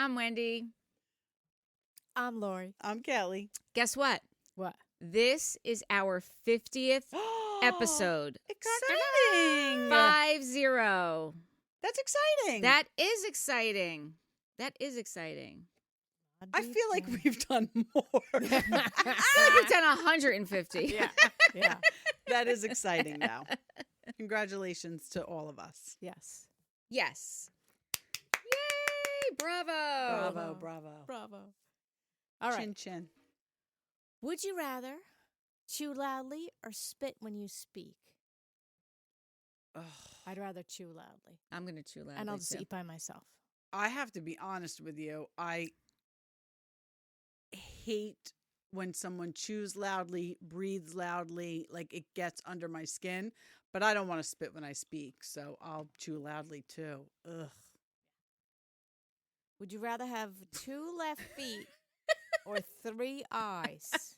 I'm Wendy. I'm Lori. I'm Kelly. Guess what? What? This is our 50th episode. Exciting! 50. That's exciting. That is exciting. That is exciting. I feel like we've done more. I feel like we've done 150. Yeah. That is exciting now. Congratulations to all of us. Yes. Yes. Yay! Bravo. Bravo. All right. Chin chin. Would you rather chew loudly or spit when you speak? Ugh. I'd rather chew loudly. I'm going to chew loudly, And I'll just too. eat by myself. I have to be honest with you. I hate when someone chews loudly, breathes loudly, like it gets under my skin. But I don't want to spit when I speak, so I'll chew loudly too. Ugh. Would you rather have 2 left feet or 3 eyes?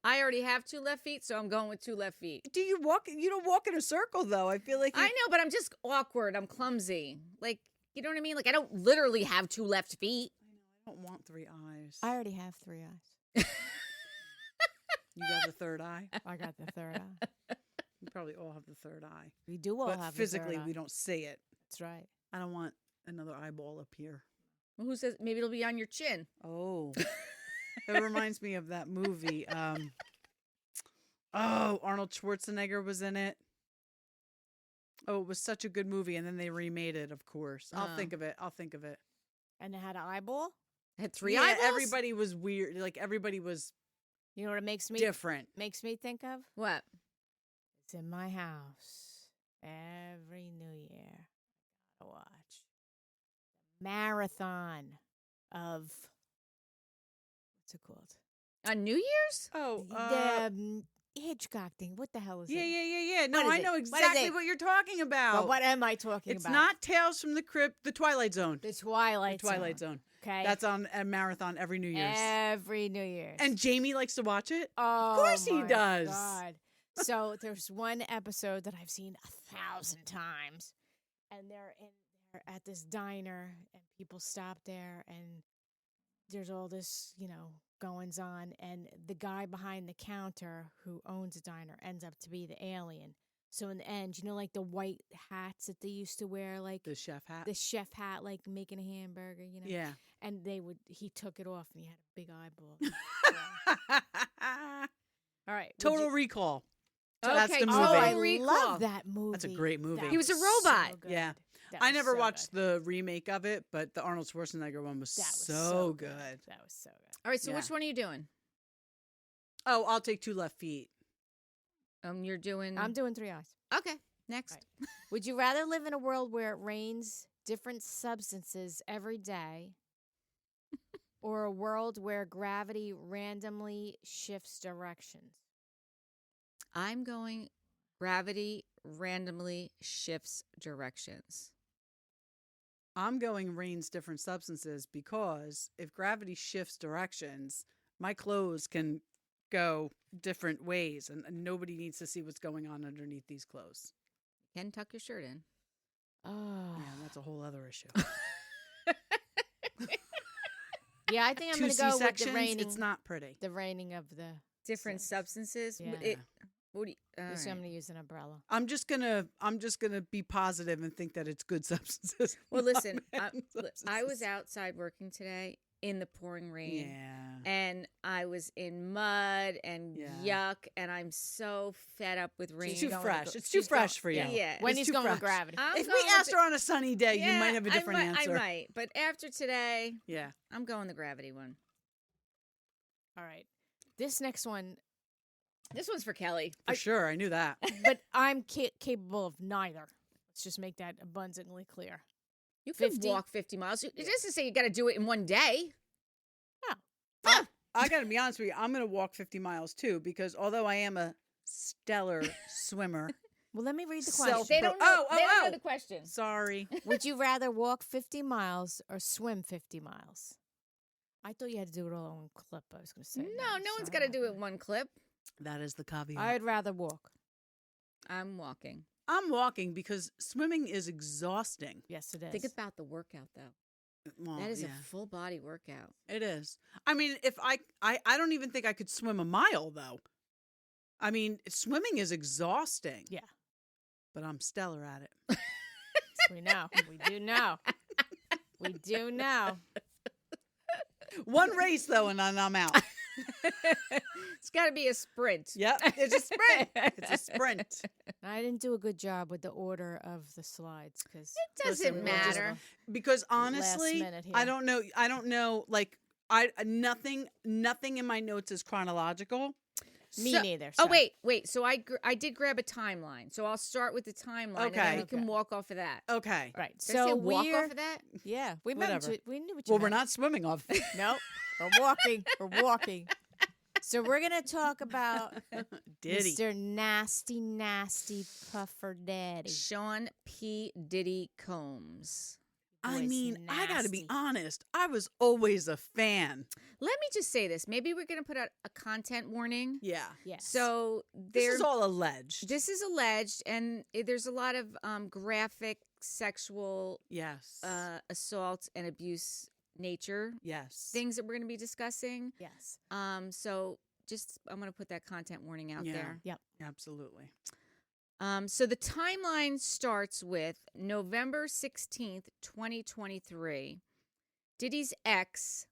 I already have 2 left feet, so I'm going with 2 left feet. Do you walk? You don't walk in a circle, though. I feel like I know, but I'm just awkward. I'm clumsy. Like, you know what I mean? Like, I don't literally have 2 left feet. I don't want 3 eyes. I already have 3 eyes. You got the third eye? I got the third eye. We probably all have the third eye. We do all But have physically, the third eye. we don't see it. That's right. I don't want another eyeball up here. Well, who says maybe it'll be on your chin? Oh. That reminds me of that movie. Arnold Schwarzenegger was in it. Oh, it was such a good movie, and then they remade it, of course. I'll think of it. And it had an eyeball? I had 3 Yeah, eyeballs? everybody was weird. Like, everybody was You know what it makes me different. think of? What? It's in my house every New Year. I gotta watch marathon of what's it called? On New Year's? Oh, The Hitchcock thing. What the hell is yeah. it? No, What is I it? know What is exactly it? what you're talking about. Well, what am I talking It's about? not Tales from the Crypt, The Twilight Zone. the Twilight Zone. Okay. That's on a marathon every New Year's. every New Year's. And Jamie likes to watch it. oh, course he my does. God. So there's one episode that I've seen 1,000 times, and they're at this diner, and people stop there, and there's all this, goings on, and the guy behind the counter who owns the diner ends up to be the alien. So in the end, like the white hats that they used to wear, like The chef hat. the chef hat, like making a hamburger, Yeah. And he took it off, and he had a big eyeball. All right. Total Recall. Okay, That's the movie. Oh, I Total Recall. love that movie. That's a great movie. That He was a robot. so good. Yeah. That I was never so watched good. the remake of it, but the Arnold Schwarzenegger one was, That was so good. That was so good. All right, so Yeah. which one are you doing? Oh, I'll take 2 left feet. You're doing... I'm doing 3 eyes. Okay, next. Right. Would you rather live in a world where it rains different substances every day or a world where gravity randomly shifts directions? I'm going gravity randomly shifts directions. I'm going rains different substances because if gravity shifts directions, my clothes can go different ways and nobody needs to see what's going on underneath these clothes. You can tuck your shirt in. Oh. Yeah, that's a whole other issue. Yeah, I think I'm 2 going to go with the C-sections, raining. it's not pretty. The raining of the Different substances. Yeah. What do you, all So I'm right. going to use an umbrella. I'm just gonna be positive and think that it's good substances. Well, not listen, bad I was substances. outside working today in the pouring rain. Yeah. And I was in mud and Yeah. yuck, and I'm so fed up with rain. It's too going fresh. with- It's too she's going- fresh for you. Yeah. Wendy's too going with fresh. gravity. I'm If we going with asked her on a sunny day, you might have a different answer. I might, but after today, Yeah. I'm going the gravity one. All right. This next one, This one's for Kelly. For sure. I knew that. but I'm capable of neither. Let's just make that abundantly clear. You can 50? walk 50 miles. It doesn't say you got to do it in one day. I got to be honest with you. I'm going to walk 50 miles too because although I am a stellar swimmer, Well, let me read the Self- question. They don't know. Oh, they don't oh. know the question. sorry. Would you rather walk 50 miles or swim 50 miles? I thought you had to do it all in one clip. I was going to say. No one's got to do it in one clip. That is the caveat. I'd rather walk. I'm walking. I'm walking because swimming is exhausting. Yes, it is. Think about the workout, though. Well, That is yeah, a full body workout. it is. I mean, if I don't even think I could swim a mile though. I mean, swimming is exhausting. Yeah. But I'm stellar at it. We know. We do know. We do know. One race though, and then I'm out. It's got to be a sprint. Yep, it's a sprint. It's a sprint. I didn't do a good job with the order of the slides because It doesn't matter. Because honestly, minute here. I don't know. Like nothing in my notes is chronological. Me So- neither. Oh, so- wait. So I did grab a timeline. So I'll start with the timeline, and then Okay. we can walk off of that. Okay. Right. Did I say So walk we're off of that? yeah. We Whatever. we knew what you Well, we're meant. not swimming off. Nope. We're walking. We're walking. So we're gonna talk about Diddy. Mr. Nasty, Nasty Puffer Daddy. Sean P. Diddy Combs. I Boy's mean, I got to be nasty. honest. I was always a fan. Let me just say this. Maybe we're going to put out a content warning. Yeah. Yes. So This is all alleged. This is alleged, and there's a lot of graphic sexual Yes. assault and abuse nature Yes. things that we're going to be discussing. yes. So just I'm going to put that content warning out Yeah. there. Yep. Absolutely. So the timeline starts with November 16th, 2023. Diddy's ex,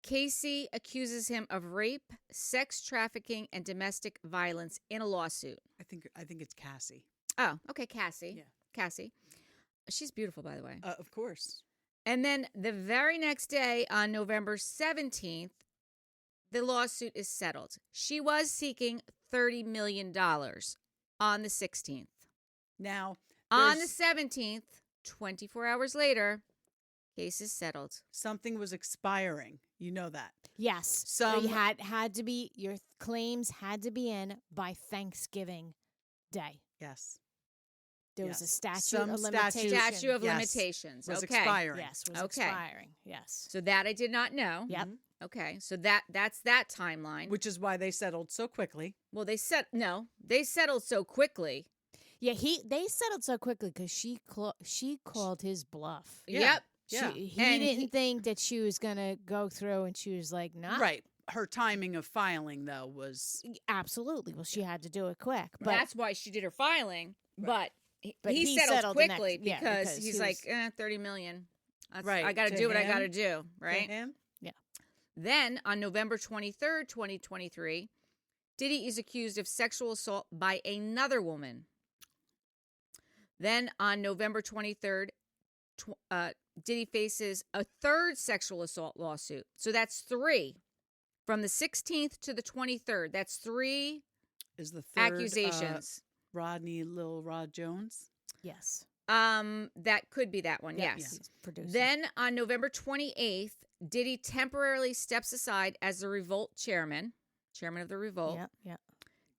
Cassie, accuses him of rape, sex trafficking, and domestic violence in a lawsuit. I think it's Cassie. Oh, okay, Cassie. Yeah. Cassie. She's beautiful, by the way. Of course. And then the very next day, on November 17th, the lawsuit is settled. She was seeking $30 million on the 16th. Now, On the there's- 17th, 24 hours later, case is settled. something was expiring. You know that. Yes. Some- You had to be your claims had to be in by Thanksgiving Day. Yes. There was a Yes. statute Some of statute- limitation. Statute of Yes. limitations. Was Okay. expiring. Yes, was Okay. expiring. Yes. So that I did not know. Yep. Mhm. Okay. So that's that timeline. Which is why they settled so quickly. Well, they settled so quickly. Yeah, they settled so quickly because she called his bluff. Yeah. Yep. Yeah. He And didn't think that she was gonna go through, and she was like, "Nah." Right. Her timing of filing though was Absolutely. Well, she had to do it quick, but that's why she did her filing. Right. But he he settled settled the next- quickly yeah, because because he's he like, was- 30 million. Right, I got to to do what I got to him. do. Right. to him. Then on November 23rd, 2023, Diddy is accused of sexual assault by another woman. Then on November 23rd, Diddy faces a third sexual assault lawsuit. So that's 3. From the 16th to the 23rd, that's 3 Is the third accusations. Rodney Lil Rod Jones? yes, That could be that one, Yep, yes. he's producing. Then on November 28th, Diddy temporarily steps aside as the Revolt chairman of the Revolt. yeah.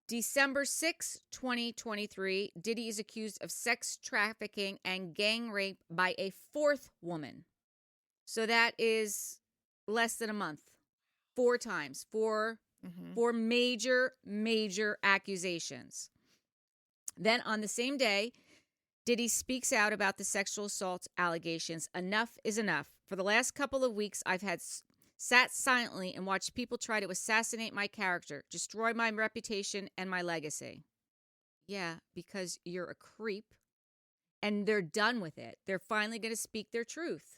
December 6, 2023, Diddy is accused of sex trafficking and gang rape by a 4th woman. So that is less than a month. 4 times. 4 major accusations. Then on the same day, Diddy speaks out about the sexual assault allegations. Enough is enough. For the last couple of weeks, I've had sat silently and watched people try to assassinate my character, destroy my reputation and my legacy. Yeah, because you're a creep, and they're done with it. They're finally going to speak their truth.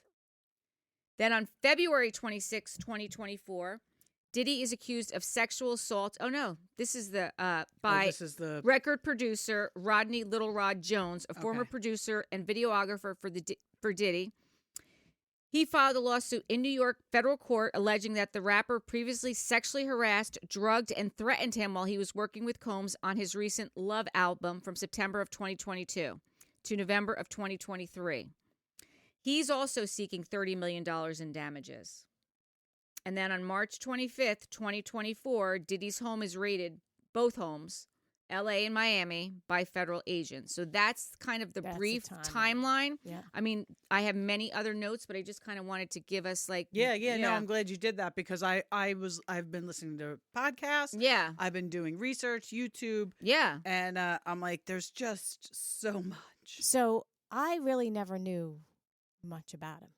Then on February 26, 2024, Diddy is accused of sexual assault. Oh no, this is This is the record producer Rodney Lil Rod Jones, a former Okay. producer and videographer for Diddy. He filed a lawsuit in New York federal court alleging that the rapper previously sexually harassed, drugged, and threatened him while he was working with Combs on his recent Love album from September of 2022 to November of 2023. He's also seeking $30 million in damages. And then on March 25th, 2024, Diddy's home is raided, both homes, LA and Miami, by federal agents. So that's kind of the That's the brief timeline. timeline. Yeah. I mean, I have many other notes, but I just kind of wanted to give us like No, I'm glad you did that because I've been listening to podcasts. yeah. I've been doing research, YouTube, Yeah. and I'm like, there's just so much. So I really never knew much about him.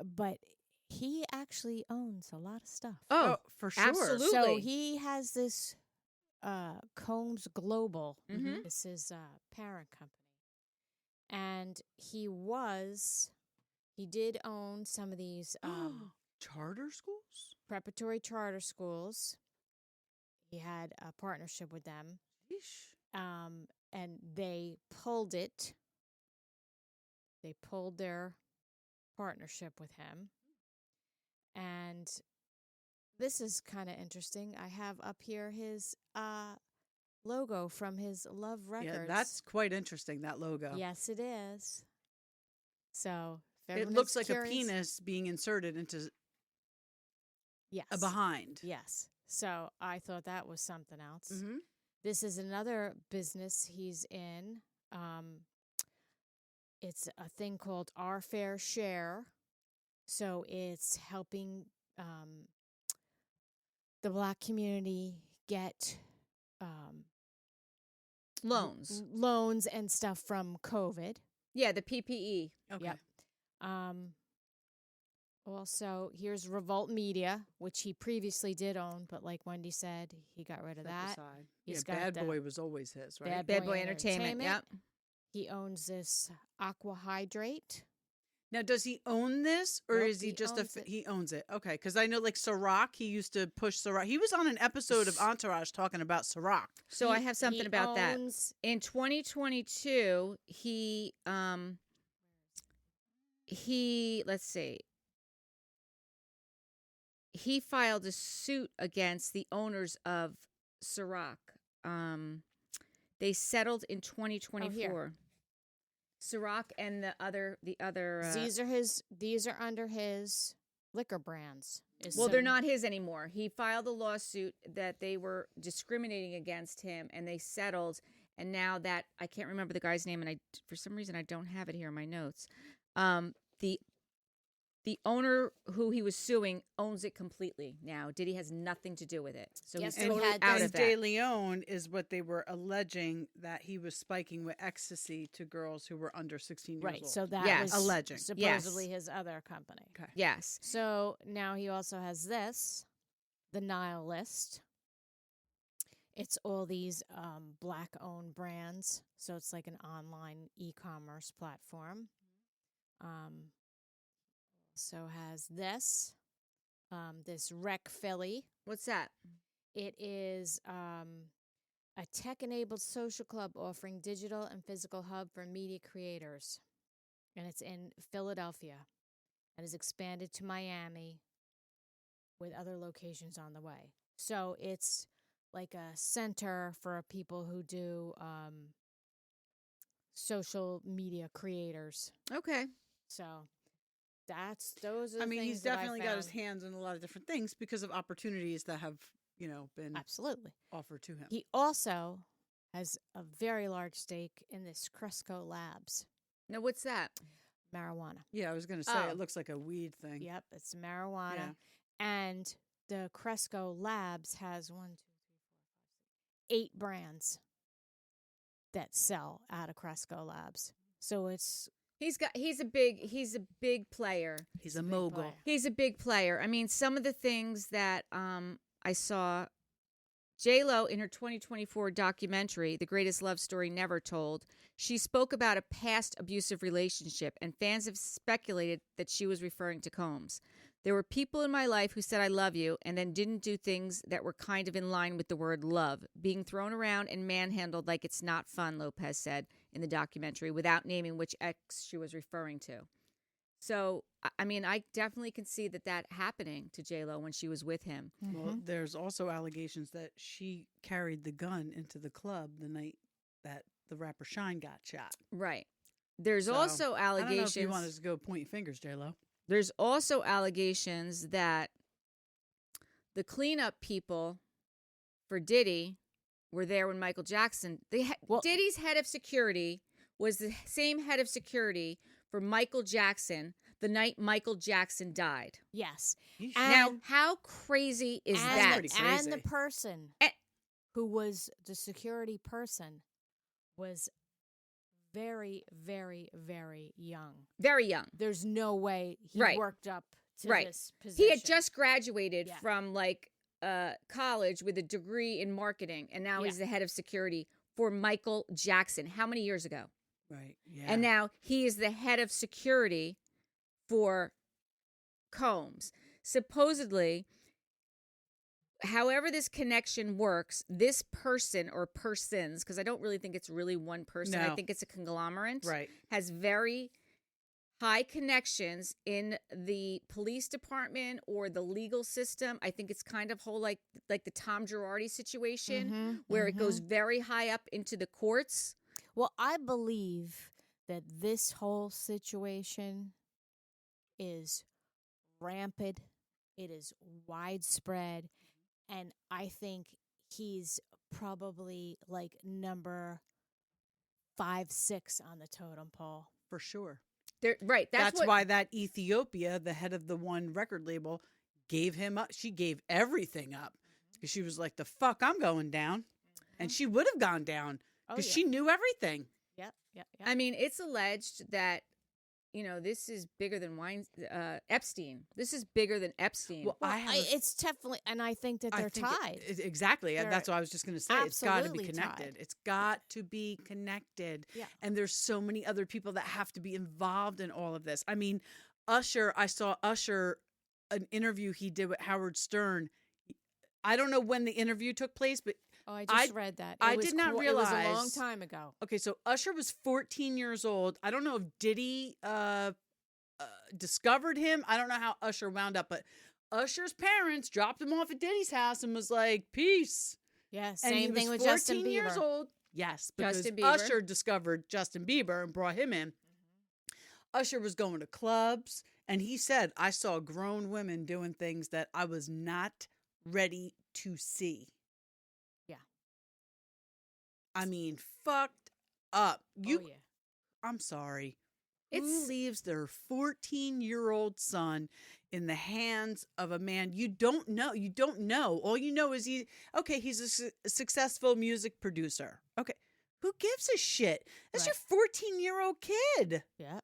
but he actually owns a lot of stuff. Oh, for sure. absolutely. So he has this Combs Global. Mhm. This is parent company. And he did own some of these Charter schools? preparatory charter schools. He had a partnership with them. Yeesh. And they pulled it. They pulled their partnership with him. And this is kind of interesting. I have up here his logo from his Love Records. Yeah, that's quite interesting, that logo. Yes, it is. So if It everyone looks is like curious, a penis being inserted into yes, a behind. Yes. So I thought that was something else. Mm-hmm. This is another business he's in. It's a thing called Our Fair Share. So it's helping the Black community get Loans. and stuff from COVID. Yeah, the PPE. Okay. Yep. Also, here's Revolt Media, which he previously did own, but like Wendy said, he got rid of that. Aside. He's Yeah, got Bad the Boy was always his, right? Bad Boy Entertainment. Yep. He owns this Aqua Hydrate. Now, does he own this, or Nope, is he just owns it. he owns it? Okay, because I know like Ciroc, he used to push Ciroc. He was on an episode of Entourage talking about Ciroc. So I have something He about that. owns- In 2022, let's see. He filed a suit against the owners of Ciroc. They settled in 2024. Ciroc and the other. These are under his liquor brands. Well, they're not his anymore. He filed a lawsuit that they were discriminating against him, and they settled. And now that I can't remember the guy's name, and for some reason I don't have it here in my notes. The owner who he was suing owns it completely now. Diddy has nothing to do with it, so Yes, he's and totally had out this- of De that. Leon is what they were alleging that he was spiking with ecstasy to girls who were under 16 years right. old. So that Yes. was Alleging. supposedly his other company. Okay. Yes. So now he also has this, the Nile List. It's all these Black-owned brands. So it's like an online e-commerce platform. Also has this Rec Philly. What's that? It is a tech-enabled social club offering digital and physical hub for media creators. And it's in Philadelphia. And is expanded to Miami with other locations on the way. So it's like a center for people who do social media creators. Okay. So those are the I mean, things he's that I definitely got his found. hands in a lot of different things because of opportunities that have, been Absolutely. offered to him. He also has a very large stake in this Cresco Labs Now, what's that? marijuana. Yeah, I was going to say, Oh. it looks like a weed thing. Yep, it's marijuana. Yeah. And the Cresco Labs has 8 brands that sell out of Cresco Labs. So it's He's a big player. He's a big mogul. player. He's a big player. I mean, some of the things that I saw, J-Lo in her 2024 documentary, The Greatest Love Story Never Told, she spoke about a past abusive relationship, and fans have speculated that she was referring to Combs. There were people in my life who said I love you and then didn't do things that were kind of in line with the word love. Being thrown around and manhandled like it's not fun, Lopez said in the documentary, without naming which ex she was referring to. So, I mean, I definitely can see that happening to J-Lo when she was with him. Well, there's also allegations that she carried the gun into the club the night that the rapper Shine got shot. Right. There's So, also I don't know allegations. if you want us to go point fingers, J-Lo. There's also allegations that the cleanup people for Diddy were there when Michael Jackson. Diddy's head of security was the same head of security for Michael Jackson the night Michael Jackson died. yes. Yeesh. Now, how crazy is and that? pretty crazy. And the person Eh. who was the security person was very, very, very young. Very young. There's no way he Right. worked up to Right. this position. He had just graduated Yeah. from like college with a degree in marketing, and now he's the head of security for Michael Jackson. How many years ago? Right. Yeah. And now he is the head of security for Combs. Supposedly, however this connection works, this person or persons, because I don't really think it's really one person, I No. think it's a conglomerate, Right. has very high connections in the police department or the legal system. I think it's kind of whole like the Tom Girardi situation Mhm, where it goes mhm. very high up into the courts. Well, I believe that this whole situation is rampant. It is widespread. And I think he's probably like number 5, 6 on the totem pole. For sure. Right. That's what, why that Ethiopia, the head of the one record label, gave him up. She gave everything up because she was like, "The fuck, I'm going down," and she would have gone down because she knew everything. Yep. I mean, it's alleged that, this is bigger than Epstein. This is bigger than Epstein. Well, it's definitely, and I think that they're tied. Exactly. They're That's what I was just going to say. It's got to be absolutely connected. tied. It's got to be connected. Yeah. And there's so many other people that have to be involved in all of this. I mean, Usher, I saw Usher, an interview he did with Howard Stern. I don't know when the interview took place, but Oh, I just read that. I did not It was a realize- long time ago. okay, so Usher was 14 years old. I don't know if Diddy discovered him. I don't know how Usher wound up, but Usher's parents dropped him off at Diddy's house and was like, "Peace." Yeah, And he same thing was with Justin 14 years Bieber. old. Yes, because Justin Bieber. Usher discovered Justin Bieber and brought him in. Usher was going to clubs, and he said, "I saw grown women doing things that I was not ready to see." Yeah. I mean, fucked up. Oh, yeah. I'm sorry. Who It's- leaves their 14-year-old son in the hands of a man you don't know? You don't know. All you know is he's a successful music producer. Okay. Who gives a shit? That's your Right. 14-year-old kid. Yeah.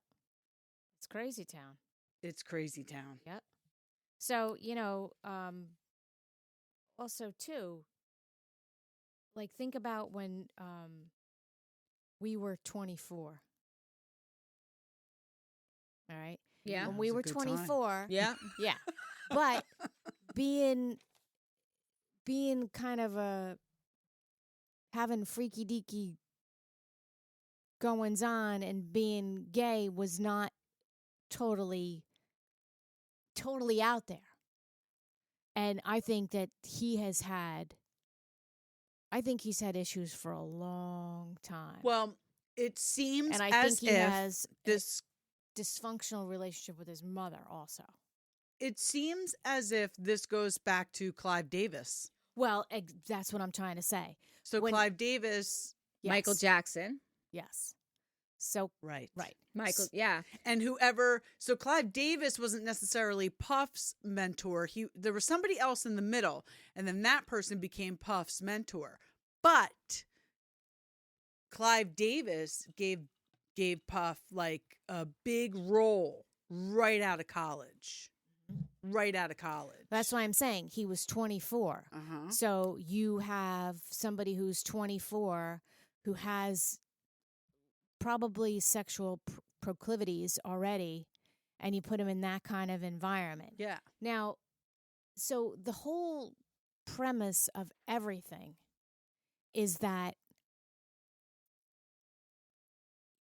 It's crazy town. It's crazy town. So, also too, like think about when we were 24. All right? Yeah. When That we was a were good time. 24. Yeah. Yeah. But being kind of having freaky deaky goings on and being gay was not totally out there. And I think that he's had issues for a long time. Well, it seems and I as think he if has this a dysfunctional relationship with his mother also. it seems as if this goes back to Clive Davis. Well, that's what I'm trying to say. So When- Clive Davis, Michael Yes. Jackson. Yes. So right. Michael. Yeah. And so Clive Davis wasn't necessarily Puff's mentor. There was somebody else in the middle, and then that person became Puff's mentor. But Clive Davis gave Puff like a big role right out of college. Right out of college. that's why I'm saying he was 24. Uh-huh. So you have somebody who's 24 who has probably sexual proclivities already, and you put him in that kind of environment. Yeah. Now, so the whole premise of everything is that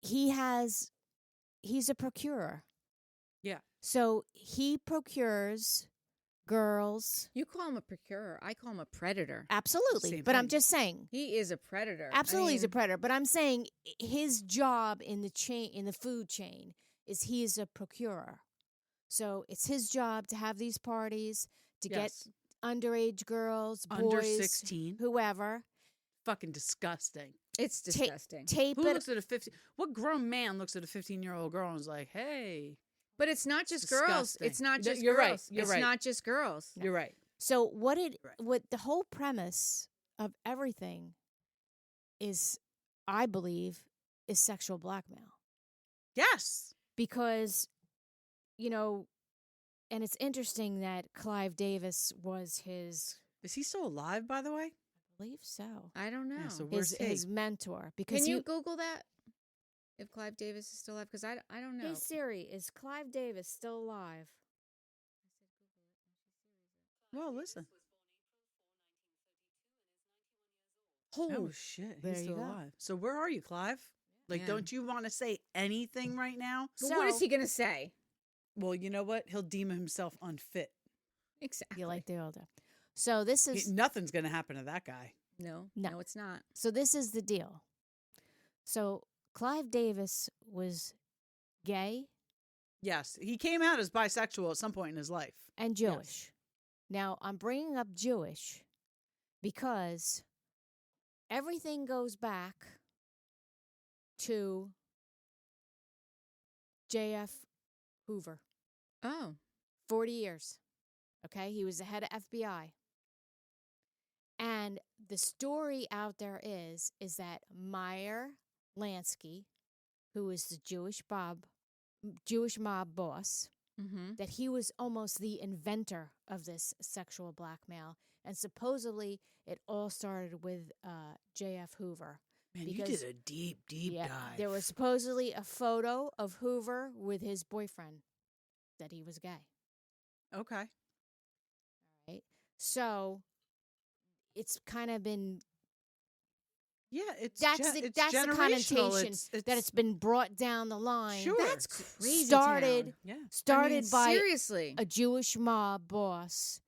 he's a procurer. Yeah. So he procures girls. You call him a procurer. I call him a predator. Absolutely. Same But I'm thing. just saying, He is a predator. absolutely he's a I mean, predator. But I'm saying his job in the food chain is he is a procurer. So it's his job to have these parties, to Yes. get underage girls, Under boys, 16. whoever, Fucking disgusting. It's disgusting. tape Who it. looks at what grown man looks at a 15-year-old girl and is like, "Hey." But it's not just It's girls. disgusting. It's not No, just you're right. girls. You're it's right. not just girls. You're right. So what Right. the whole premise of everything is, I believe, is sexual blackmail. Yes. Because, and it's interesting that Clive Davis was his, Is he still alive, by the way? I believe so, I don't know. Yeah, so where's he? his mentor. Because Can you Google that? If Clive Davis is still alive? Because I don't know. Hey Siri, is Clive Davis still alive? Well, listen. Oh, shit. there He's you still go. alive. So where are you, Clive? Like, Yeah. don't you want to say anything right now? But what is he going to say? Well, you know what? He'll deem himself unfit. Exactly. You like the older. So this is Nothing's going to happen to that guy. No, No. it's not. So this is the deal. So Clive Davis was gay Yes. He came out as bisexual at some point in his life. and Jewish. Now, I'm bringing up Jewish because everything goes back to J.F. Hoover. Oh. 40 years. Okay? He was the head of FBI. And the story out there is that Meyer Lansky, who is the Jewish mob boss, Mm-hmm. that he was almost the inventor of this sexual blackmail. And supposedly it all started with J.F. Hoover. Man, Because- you did a deep dive. There was supposedly a photo of Hoover with his boyfriend that he was gay. Okay. Right? So it's kind of been Yeah, it's that's it's the generational. connotation that it's been brought down the line. Sure. That's crazy. Started town. Yeah. started by seriously. a Jewish mob boss,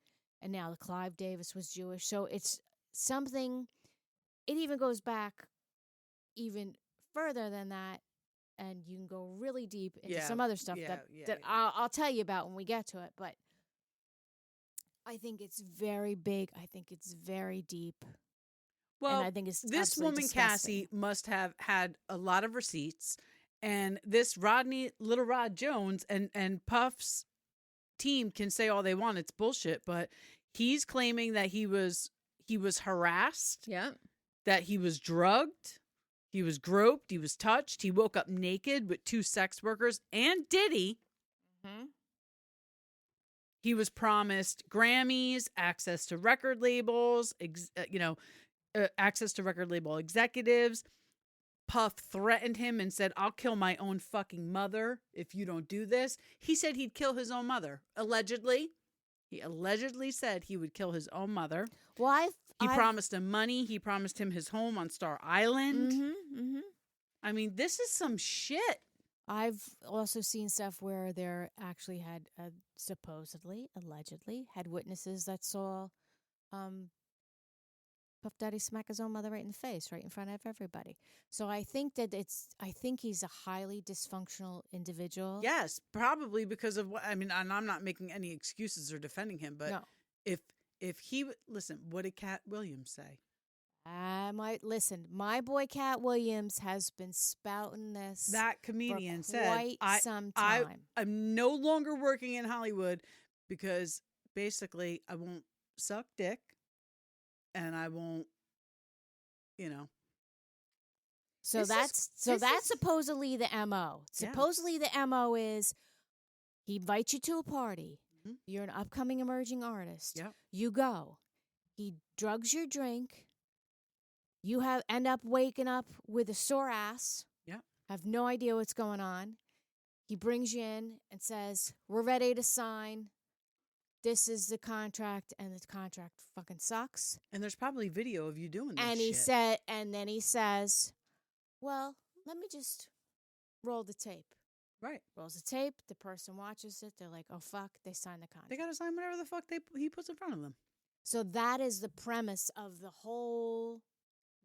and now Clive Davis was Jewish. So it's something. It even goes back even further than that, and you can go really deep into Yeah, some other stuff yeah, that yeah. I'll tell you about when we get to it. But I think it's very big. I think it's very deep. Well, and I think it's this absolutely woman, disgusting. Cassie, must have had a lot of receipts. And this Rodney, Lil Rod Jones and Puff's team can say all they want. It's bullshit. But he's claiming that he was harassed, Yeah. that he was drugged, he was groped, he was touched. He woke up naked with 2 sex workers and Diddy. Mhm. He was promised Grammys, access to record labels, access to record label executives. Puff threatened him and said, "I'll kill my own fucking mother if you don't do this." He said he'd kill his own mother. Allegedly. He allegedly said he would kill his own mother. Well, He promised him money. He promised him his home on Star Island. Mm-hmm. I mean, this is some shit. I've also seen stuff where there actually had supposedly, allegedly, had witnesses that saw Puff Daddy smack his own mother right in the face, right in front of everybody. So I think he's a highly dysfunctional individual. Yes, probably because of what, I mean, and I'm not making any excuses or defending him, but No. if he, listen, what did Cat Williams say? I might listen. My boy Cat Williams has been spouting this That comedian for said, quite some time. I'm no longer working in Hollywood because basically I won't suck dick and I won't, So This that's is- supposedly the MO. Yeah. Supposedly the MO is he invites you to a party. Mhm. You're an upcoming emerging artist. Yep. You go. He drugs your drink. You end up waking up with a sore ass. Yep. Have no idea what's going on. He brings you in and says, "We're ready to sign. This is the contract," and the contract fucking sucks. And there's probably video of you doing this And shit. then he says, "Well, let me just roll the tape." Right. Rolls the tape. The person watches it. They're like, "Oh fuck!" They sign the contract. They got to sign whatever the fuck he puts in front of them. So that is the premise of the whole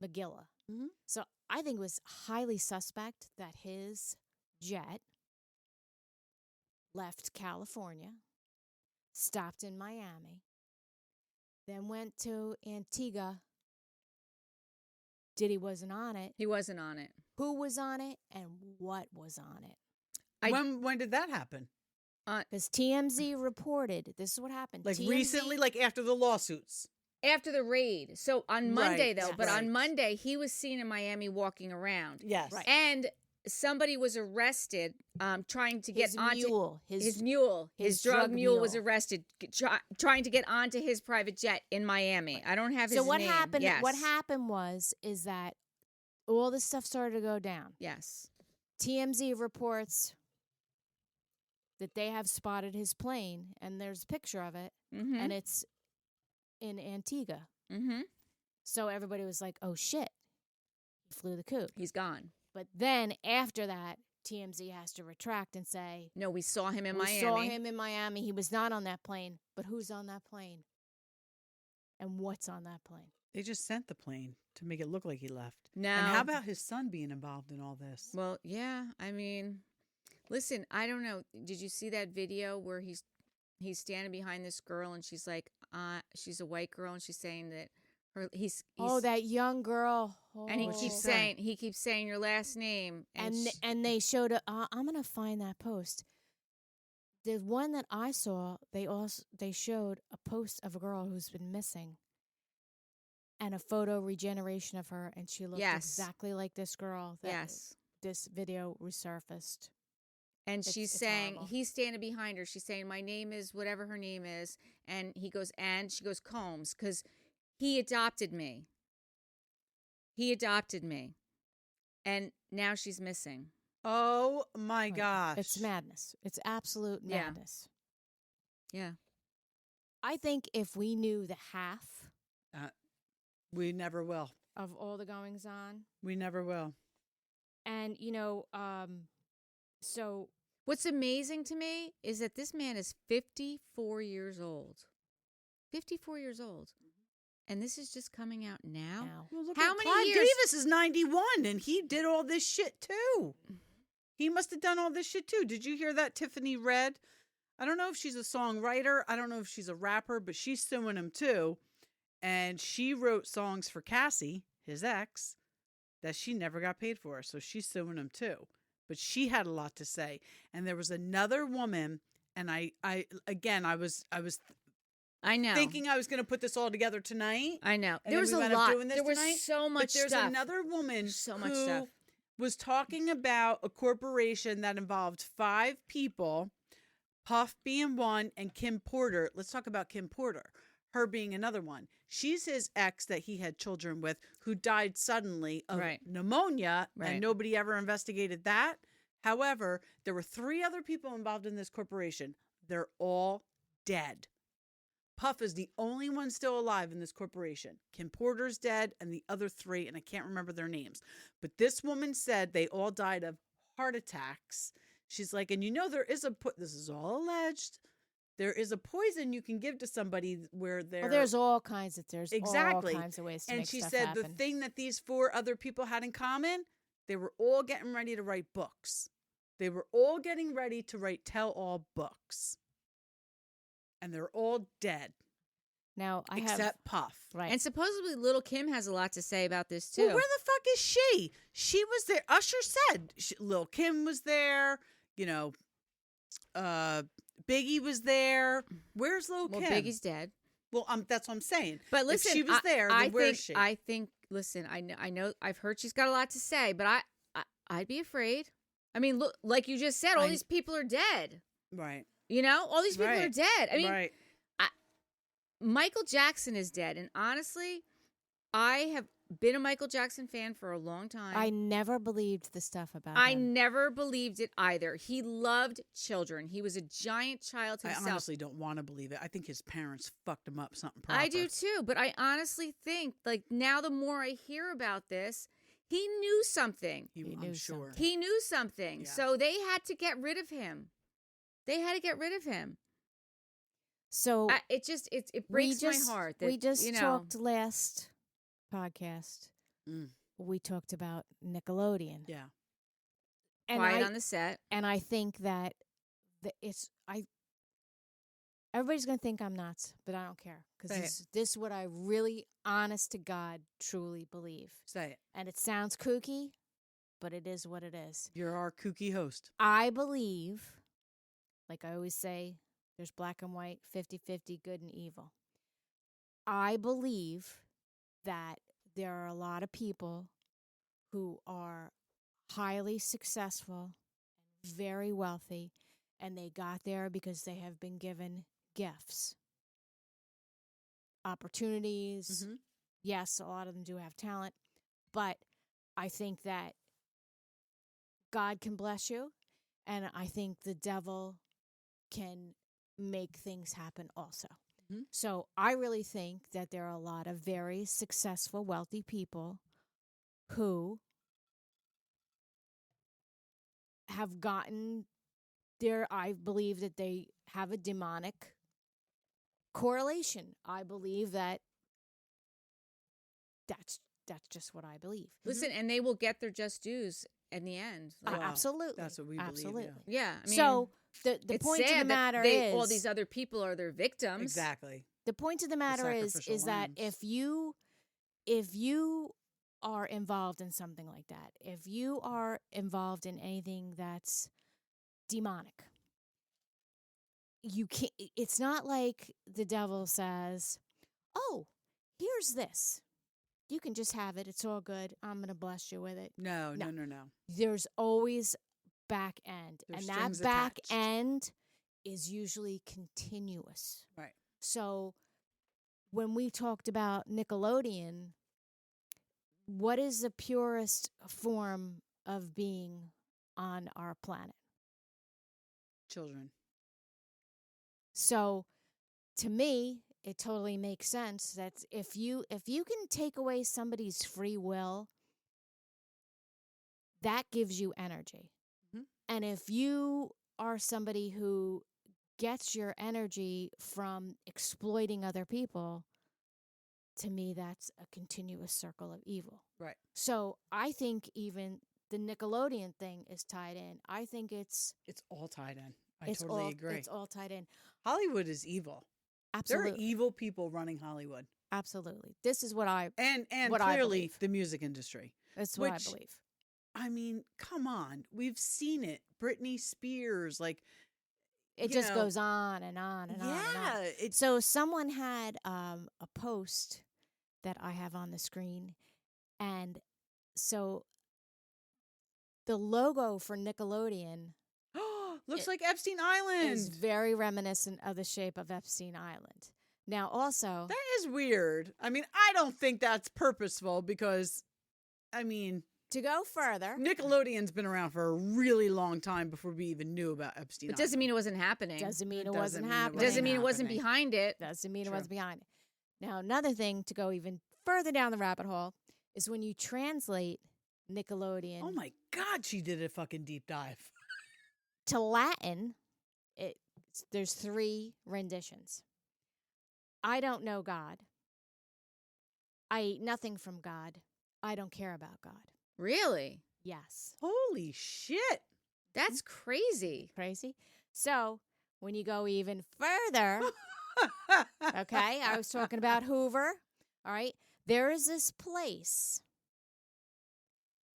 Megillah. Mhm. So I think it was highly suspect that his jet left California, stopped in Miami, then went to Antigua. Diddy wasn't on it. He wasn't on it. Who was on it and what was on it? When did that happen? Because TMZ reported, this is what happened. Like TMZ recently, like after the lawsuits? After the raid. So on Monday, Right, though, yes. but on right. Monday, he was seen in Miami walking around. Yes. Right. And somebody was arrested trying to get His onto mule, his mule. His drug mule was arrested trying to get onto his private jet in Miami. I don't have his So what name. happened? Yes. What happened is that all this stuff started to go down. Yes. TMZ reports that they have spotted his plane, and there's a picture of it, Mm-hmm. and it's in Antigua. Mm-hmm. So everybody was like, "Oh shit, he flew the coop." He's gone. But then after that, TMZ has to retract and say, No, we saw him in "We Miami. saw him in Miami. He was not on that plane." But who's on that plane? And what's on that plane? They just sent the plane to make it look like he left. No. And how about his son being involved in all this? Well, yeah. I mean, listen, I don't know. Did you see that video where he's standing behind this girl and she's like, she's a white girl and she's saying that he's That young girl. and he Oh. keeps saying your last name And they showed I'm gonna find that post. The one that I saw, they showed a post of a girl who's been missing, and a photo regeneration of her, and she looked Yes. exactly like this girl. That yes. this video resurfaced. And It's- she's it's saying, horrible. he's standing behind her. She's saying, my name is whatever her name is. And he goes, and she goes, Combs, because he adopted me. He adopted me. And now she's missing. Oh my Right. gosh. It's madness. It's absolute Yeah. madness. Yeah. I think if we knew the half We never will. of all the goings on, We never will. and so What's amazing to me is that this man is 54 years old. 54 years old. And this is just coming out now. now. Well, look How at many Clive years- Davis is 91 and he did all this shit too. He must have done all this shit too. Did you hear that Tiffany Red? I don't know if she's a songwriter. I don't know if she's a rapper, but she's suing him too. And she wrote songs for Cassie, his ex, that she never got paid for. So she's suing him too. But she had a lot to say. And there was another woman, and I was I know. thinking I was going to put this all together tonight. I know. And There then was we a wound up lot. doing this There was tonight, so much But there's stuff. another woman So much who stuff. was talking about a corporation that involved 5 people, Puff being one, and Kim Porter. Let's talk about Kim Porter, her being another one. She's his ex that he had children with, who died suddenly of Right. pneumonia, Right. and nobody ever investigated that. However, there were 3 other people involved in this corporation. They're all dead. Puff is the only one still alive in this corporation. Kim Porter's dead, and the other 3, and I can't remember their names. But this woman said they all died of heart attacks. She's like, and there is this is all alleged. There is a poison you can give to somebody where they're... There's all kinds of Exactly. all kinds of ways to And make she stuff said happen. the thing that these 4 other people had in common, they were all getting ready to write books. They were all getting ready to write tell-all books. And they're all dead. Now I except have Puff. right. And supposedly Little Kim has a lot to say about this, too. Well, where the fuck is she? She was there. Usher said Lil Kim was there. Biggie was there. Where's Lil Well, Kim? Biggie's dead. Well, that's what I'm saying. But listen, if she was there, then where is she? I think. Listen, I know. I've heard she's got a lot to say, but I'd be afraid. I mean, look, like you just said, all these people are dead. Right. All these people are dead. I mean, right. Michael Jackson is dead, and honestly, I have been a Michael Jackson fan for a long time. I never believed the stuff about I him. never believed it either. He loved children. He was a giant child himself. I honestly don't want to believe it. I think his parents fucked him up something proper. I do too, but I honestly think, like, now the more I hear about this, he knew something. He I'm knew sure. something. He knew something. Yeah. So they had to get rid of him. They had to get rid of him. So It breaks my heart. That, we just you know, talked last podcast. Mm. We talked about Nickelodeon. Yeah. And quiet on the set. And I think that everybody's going to think I'm nuts, but I don't care. Because Say this is what I really, honest to God, truly believe. Say it. And it sounds kooky, but it is what it is. You're our kooky host. I believe, like I always say, there's black and white, 50-50, good and evil. I believe that there are a lot of people who are highly successful, very wealthy, and they got there because they have been given gifts, opportunities. Mm-hmm. Yes, a lot of them do have talent, but I think that God can bless you, and I think the devil can make things happen also. Mhm. So I really think that there are a lot of very successful, wealthy people who have gotten there. I believe that they have a demonic correlation. I believe that that's just what I believe. Listen, and they will get their just dues in the end. Like, Well, Absolutely. that's what we believe, yeah. Absolutely. yeah, I mean, So the it's point of sad the that matter they, is all these other people are their victims. Exactly. the point of the matter is sacrificial that lambs. if you are involved in something like that, if you are involved in anything that's demonic, you can't. It's not like the devil says, "Oh, here's this. You can just have it. It's all good. I'm going to bless you with it." No. No. There's always back end, There's and that strings back attached. end is usually continuous. Right. So when we talked about Nickelodeon, what is the purest form of being on our planet? Children. So to me, it totally makes sense that if you can take away somebody's free will, that gives you energy. Mhm. And if you are somebody who gets your energy from exploiting other people, to me, that's a continuous circle of evil. Right. So I think even the Nickelodeon thing is tied in. I think it's all tied in. I totally agree. It's all tied in. Hollywood is evil. Absolutely. There are evil people running Hollywood. Absolutely. This is what I And what I clearly believe. the music industry. That's what I which- believe. I mean, come on. We've seen it. Britney Spears, like It you just know, goes on and on and on and on. yeah, it's So someone had a post that I have on the screen, and so the logo for Nickelodeon looks it like Epstein Island. is very reminiscent of the shape of Epstein Island. Now, also, That is weird. I mean, I don't think that's purposeful because, I mean, to go further, Nickelodeon's been around for a really long time before we even knew about Epstein It Island. doesn't mean it wasn't happening. doesn't mean it Doesn't wasn't mean it happening. Doesn't mean it wasn't happening. behind it. Doesn't mean it True. was behind it. Now, another thing to go even further down the rabbit hole is when you translate Nickelodeon Oh my God, she did a fucking deep dive. to Latin, there's 3 renditions. I don't know God. I eat nothing from God. I don't care about God. Really? Yes. Holy shit. That's crazy. Crazy. So when you go even further, okay, I was talking about Hoover. All right. There is this place,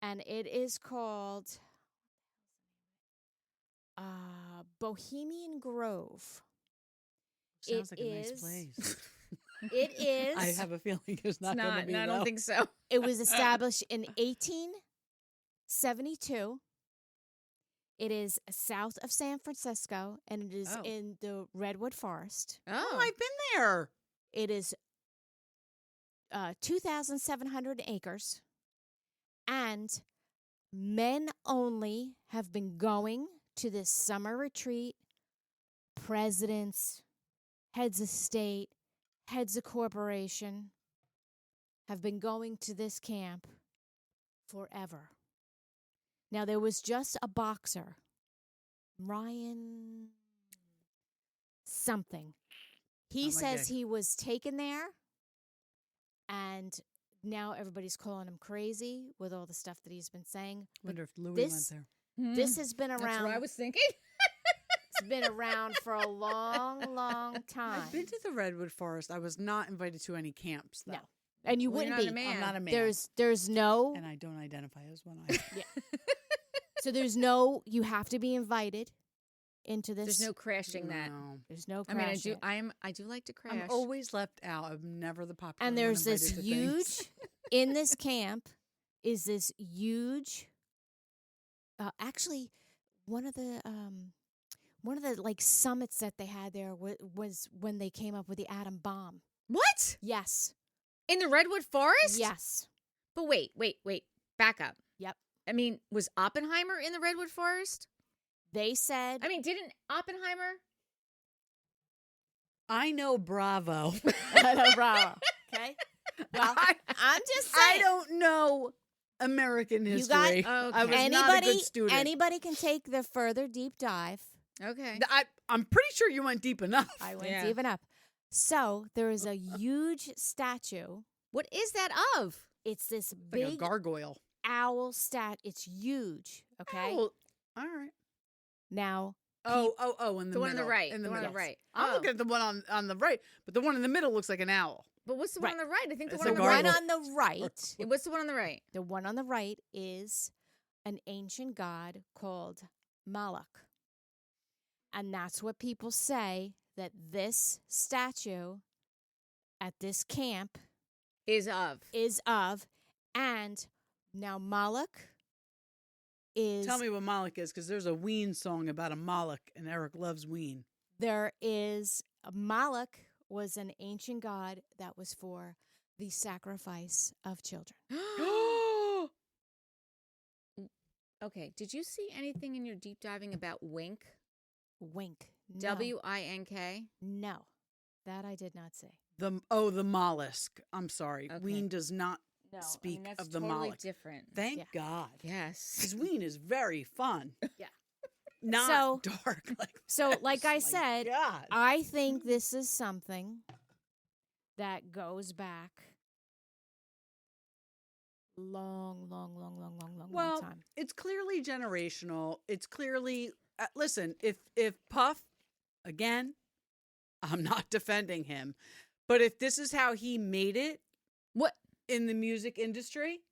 and it is called Bohemian Grove. Sounds It like a nice is- place. It is. I have a feeling it's It's not going to not. be. No, I though. don't think so. It was established in 1872. It is south of San Francisco, and it is Oh. in the Redwood Forest. Oh, Oh, I've been there. It is 2,700 acres, and men only have been going to this summer retreat. Presidents, heads of state, heads of corporation have been going to this camp forever. Now, there was just a boxer, Ryan something. He Not my says gig. he was taken there, and now everybody's calling him crazy with all the stuff that he's been saying. Wonder if Louis this- went there. This has been That's around. what I was thinking. It's been around for a long, long time. I've been to the Redwood Forest. I was not invited to any camps, though. No. And you Well, you're wouldn't not be. a man. I'm not a man. There's no. and I don't identify as one either. So there's no. You have to be invited. into this. There's no crashing that. No. There's no I mean, crashing. I do like to crash. I'm always left out. I'm never the popular And one there's this invited to things. huge in this camp is this huge. Actually, one of the like summits that they had there was when they came up with the atom bomb. What? Yes. In the Redwood Forest? Yes. But wait. Back up. Yep. I mean, was Oppenheimer in the Redwood Forest? They said. I mean, didn't Oppenheimer? I know Bravo. Bravo. Okay. Well, I'm just saying. I don't know American You history. got- I was not a Anybody, good student. anybody can take the further deep dive. Okay. I'm pretty sure you went deep enough. I went Yeah. deep enough. So there is a huge statue. What is that of? It's this Like a big gargoyle. owl It's huge. Okay. Oh, all right. Now, Oh, in the The one on the middle. right. In The one on the middle. right. I'm Oh. looking at the one on the right, but the one in the middle looks like an owl. But what's the one on the right? I think the It's one a on the the right. one on the right, What's the one on the right? the one on the right is an ancient god called Moloch. And that's what people say that this statue at this camp Is of. is of. And now Moloch is Tell me what Moloch is, because there's a Ween song about a Moloch, and Eric loves Ween. there is Moloch was an ancient god that was for the sacrifice of children. Okay. Did you see anything in your deep diving about Wink? Wink. No. W-I-N-K? No. That I did not see. The mollusk. I'm sorry. Okay. Ween does not No. speak that's of the totally Moloch. different. Thank Yeah. God. Yes. Because Ween is very fun. Yeah. Not dark like So, this. like I My said, God. I think this is something that goes back long Well, time. it's clearly generational. It's clearly listen, if Puff, again, I'm not defending him, but if this is how he made it What? in the music industry,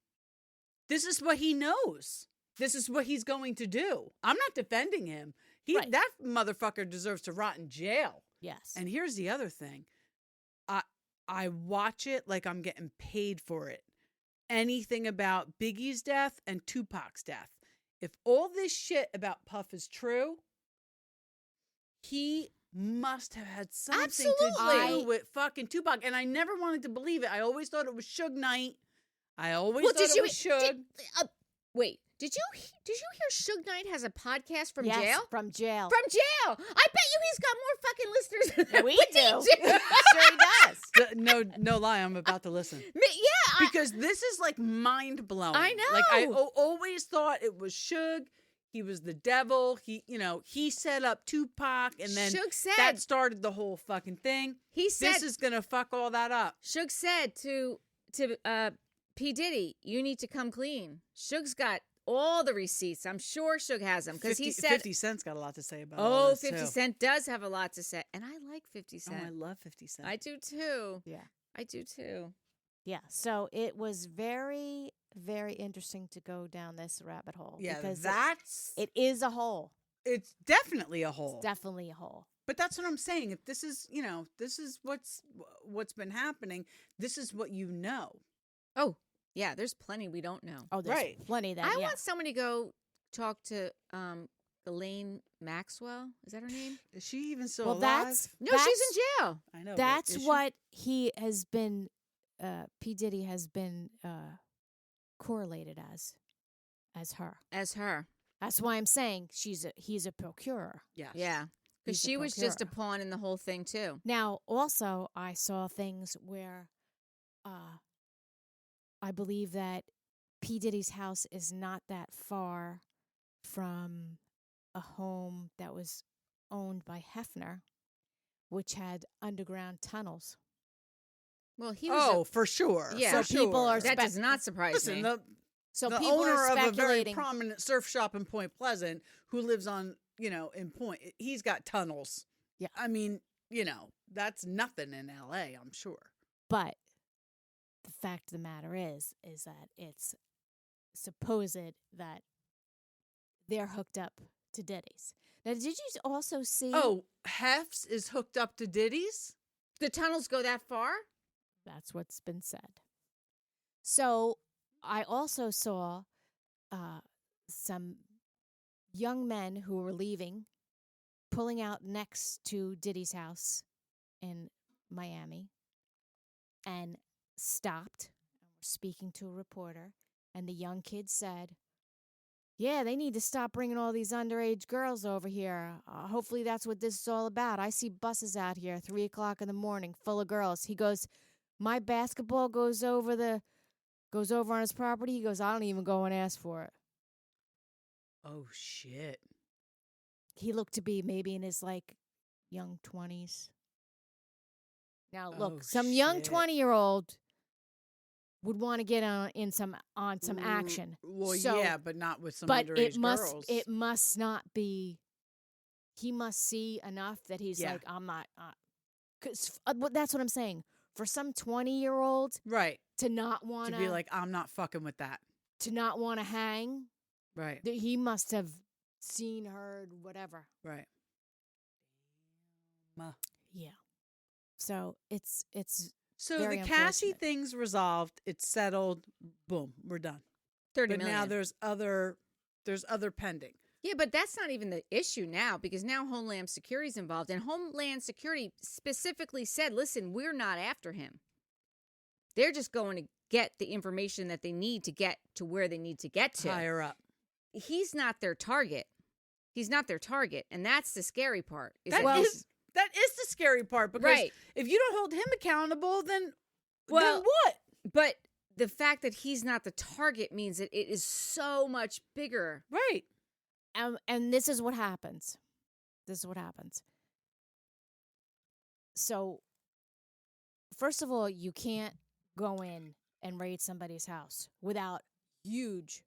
this is what he knows. This is what he's going to do. I'm not defending him. Right. That motherfucker deserves to rot in jail. Yes. And here's the other thing. I watch it like I'm getting paid for it. Anything about Biggie's death and Tupac's death. If all this shit about Puff is true, he must have had something to Absolutely. do with fucking Tupac. And I never wanted to believe it. I always thought it was Suge Knight. I always thought it was Suge. Wait. Did you hear Suge Knight has a podcast from Yes, jail? From jail. From jail. I bet you he's got more fucking listeners than We Diddy do. Sure he does. No lie, I'm about to listen. Yeah. Because this is like mind blowing. I Like I know. always thought it was Suge. He was the devil. He set up Tupac, and then Suge said that started the whole fucking thing. he said This is gonna fuck all that up. Suge said to P Diddy, you need to come clean. Suge's got all the receipts. I'm sure Suge has them because he said 50 Cent's got a lot to say about all this 50 too. Cent does have a lot to say, and I like 50 Oh, Cent. I love 50 Cent. I do too. Yeah. I do too. Yeah. So it was very, very interesting to go down this rabbit hole. Yeah, Because that's it is a hole. it's definitely a hole. It's definitely a hole. But that's what I'm saying. If this is, this is what's been happening, this is what you know. Oh, yeah, there's plenty we don't know. Oh, there's Right. plenty that. I yeah. want somebody to go talk to Elaine Maxwell. Is that her name? Is she even still Well, alive? No, she's in jail. I know. but That's is she? what he has been. P Diddy has been correlated as her. As her. That's why I'm saying he's a procurer. Yes. Yeah. Because He's a she was just a procurer. pawn in the whole thing, too. Now, also, I saw things where I believe that P. Diddy's house is not that far from a home that was owned by Hefner, which had underground tunnels. Well, he was. Oh, for sure. Yeah. for So people sure. are that does not surprise Listen, me. So the people owner are of a very speculating. prominent surf shop in Point Pleasant, who lives on, in Point, he's got tunnels. Yeah. I mean, that's nothing in LA, I'm sure. But the fact of the matter is that it's supposed that they're hooked up to Diddy's. Now, did you also see? Oh, Hef's is hooked up to Diddy's? The tunnels go that far? That's what's been said. So I also saw some young men who were leaving, pulling out next to Diddy's house in Miami, and stopped and were speaking to a reporter. And the young kid said, yeah, they need to stop bringing all these underage girls over here. Hopefully that's what this is all about. I see buses out here 3 o'clock in the morning full of girls. He goes, my basketball goes over on his property. He goes, I don't even go and ask for it. Oh, shit. He looked to be maybe in his young 20s. Now look, some young 20-year-old would want to get on some action. Well, So- yeah, but not with some but underage girls. it must not be. He must see enough that he's Yeah. like, I'm not. Because that's what I'm saying. For some 20-year-old Right. to not want To be like, I'm not fucking with that. to not want to hang, Right. he must have seen, heard, whatever. Right. Yeah. So it's So very the Cassie unfortunate. thing's resolved. It's settled. Boom. We're done. 30 But million. now there's other pending. Yeah, but that's not even the issue now, because now Homeland Security's involved, and Homeland Security specifically said, listen, we're not after him. They're just going to get the information that they need to get to where they need to get to. Higher up. He's not their target. He's not their target, and that's the scary part. That he's- is the scary part, because right. if you don't hold him accountable, then Well, what? But the fact that he's not the target means that it is so much bigger. Right. and this is what happens. This is what happens. So, first of all, you can't go in and raid somebody's house without huge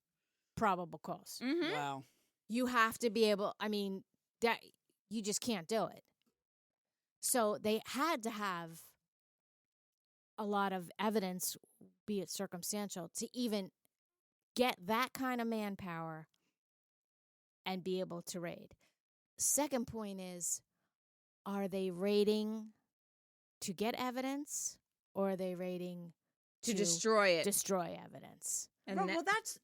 probable cause. Mm-hmm. Wow. You have to be able, that you just can't do it. So they had to have a lot of evidence, be it circumstantial, to even get that kind of manpower and be able to raid. Second point is, are they raiding to get evidence, or are they raiding To destroy it. destroy evidence? And Well, that's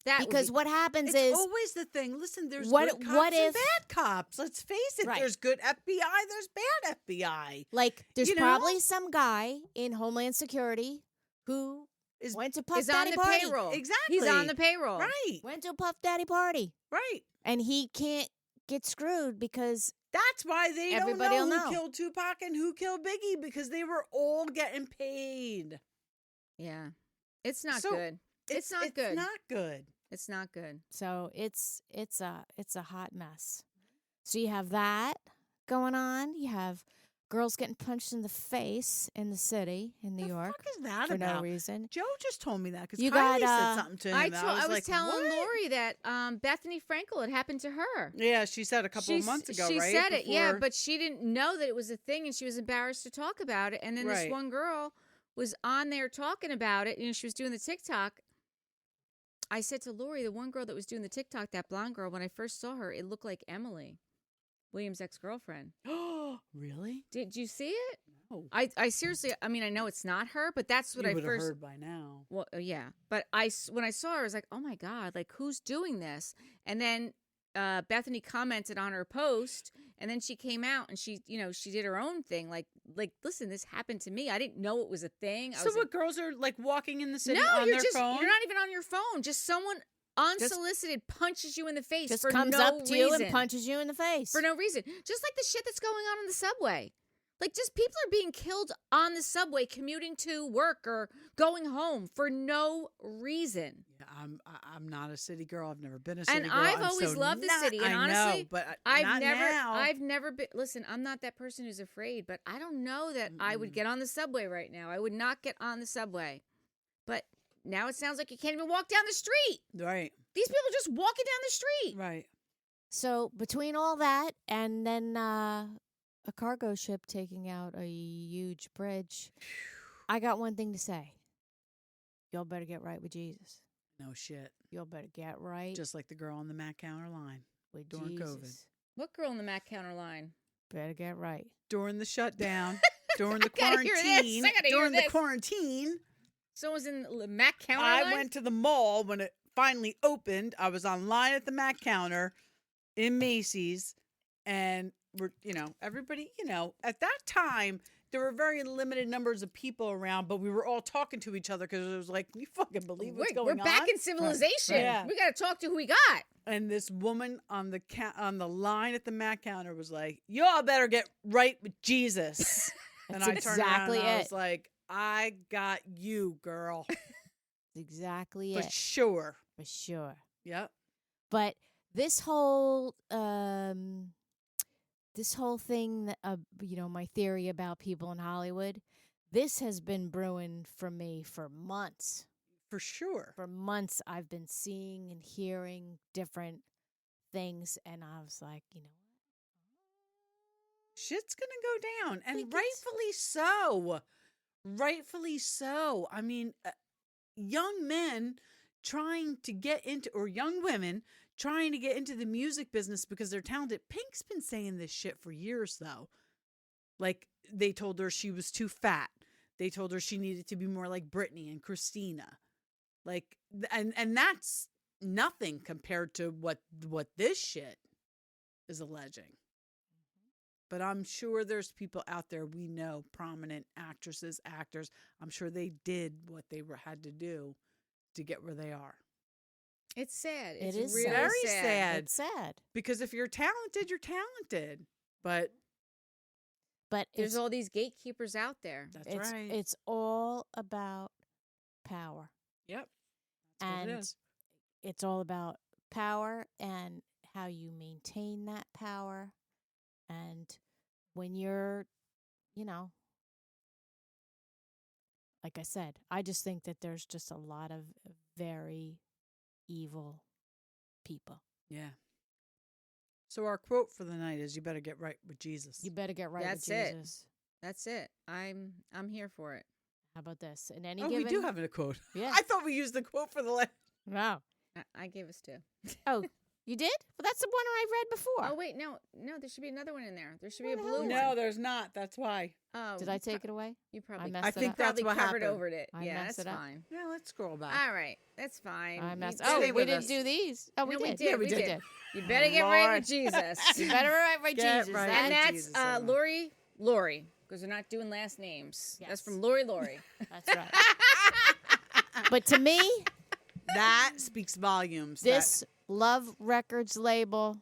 that would Because be- what happens it's is, always the thing. Listen, there's What- good cops what and if- bad cops. Let's face it. Right. There's good FBI. There's bad FBI. there's you know? probably some guy in Homeland Security who Is went to Puff is on Daddy the party. payroll. Exactly. He's on the payroll. Right. Went to a Puff Daddy party, Right. and he can't get screwed because That's why they Everybody don't will know who know. killed Tupac and who killed Biggie, because they were all getting paid. Yeah. It's not So, good. It's not good. It's not good. It's not good. so it's a hot mess. So you have that going on. You have girls getting punched in the face in the city in New The York fuck is that for no about? reason. Joe just told me that because You Kylie got, said something to him. I and was like, telling what? Lori that Bethany Frankel, it happened to her. Yeah, she said a couple of months ago, she right? said it, yeah, Before- but she didn't know that it was a thing, and she was embarrassed to talk about it. And then this Right. one girl was on there talking about it. She was doing the TikTok. I said to Lori, the one girl that was doing the TikTok, that blonde girl, when I first saw her, it looked like Emily, William's ex-girlfriend. Oh, really? Did you see it? No. I seriously, I know it's not her, but that's what You I would have first heard by now. Well, yeah, but when I saw her, I was like, "Oh my god! Like, who's doing this?" And then Bethany commented on her post, and then she came out and she did her own thing. Like, listen, this happened to me. I didn't know it was a thing. So what, girls are like walking in the city No, on you're their just phone? you're not even on your phone. Just someone unsolicited punches you in the face Just for comes no up to reason. you and punches you in the face. For no reason. Just like the shit that's going on in the subway. Like, just people are being killed on the subway commuting to work or going home for no reason. Yeah, I'm not a city girl. I've never been a city And girl. I've I'm always so loved the not- city, and I honestly, know, but I've not never been. Listen, I'm not that person who's afraid, but I don't know that I would get on the subway right now. I would not get on the subway. But now it sounds like you can't even walk down the street. Right, These people are just walking down the street. right. So between all that and then a cargo ship taking out a huge bridge, I got one thing to say. Y'all better get right with Jesus. No shit. Y'all better get right. Just like the girl on the Mac counter line. with During Jesus. COVID. What girl in the Mac counter line? Better get right. During the shutdown, during the gotta hear this. quarantine, I gotta hear during the this. quarantine, Someone's in the Mac counter I line? went to the mall when it finally opened. I was online at the Mac counter in Macy's, and everybody, at that time, there were very limited numbers of people around, but we were all talking to each other because it was like, you fucking believe what's going on? We're back in civilization. Yeah. We got to talk to who we got. And this woman on the line at the Mac counter was like, y'all better get right with Jesus. And I That's turned around exactly and I it. was like, I got you, girl. Exactly For it. sure. For sure. Yep. But this whole thing, my theory about people in Hollywood, this has been brewing for me for months. For sure. For months, I've been seeing and hearing different things, and I was like, you know what? Shit's going to go down. And Think it's- rightfully so. Rightfully so. I mean, young men trying to get into, or young women trying to get into the music business because they're talented. Pink's been saying this shit for years, though. Like, they told her she was too fat. They told her she needed to be more like Britney and Christina. Like, and that's nothing compared to what this shit is alleging. But I'm sure there's people out there we know, prominent actresses, actors. I'm sure they did what they had to do to get where they are. It's sad. It It's is really Very sad. sad. It's sad. Because if you're talented, you're talented. But But There's it's, all these gatekeepers out there. that's it's, right. it's all about power. Yep. That's what it And is. it's all about power and how you maintain that power. And when you're, like I said, I just think that there's just a lot of very evil people. Yeah. So our quote for the night is, you better get right with Jesus. You better get right That's with it. Jesus. That's it. I'm here for it. How about this? In any Oh, given, we do have a quote. Yeah. I thought we used the quote for the last. Wow. I gave us two. Oh, you did? Well, that's the one I read before. Oh wait, no, there should be another one in there. There should be a Where the hell blue is one. No, there's not. That's why. Oh, Did I take it away? You probably. messed I it think up. that's probably what covered happened. over it. I Yeah, messed that's it up. fine. Yeah, let's scroll back. All right, that's fine. I You messed. did Oh, it we with didn't us. do these. Oh, we No, did. Yeah, we did. did. You better get right Lord. with Jesus. You better right by Get Jesus. right That- And with that's Jesus, Emma. Lori, because we're not doing last names. Yes. That's from Lori. that's right. But to me, That speaks volumes. this Love Records label,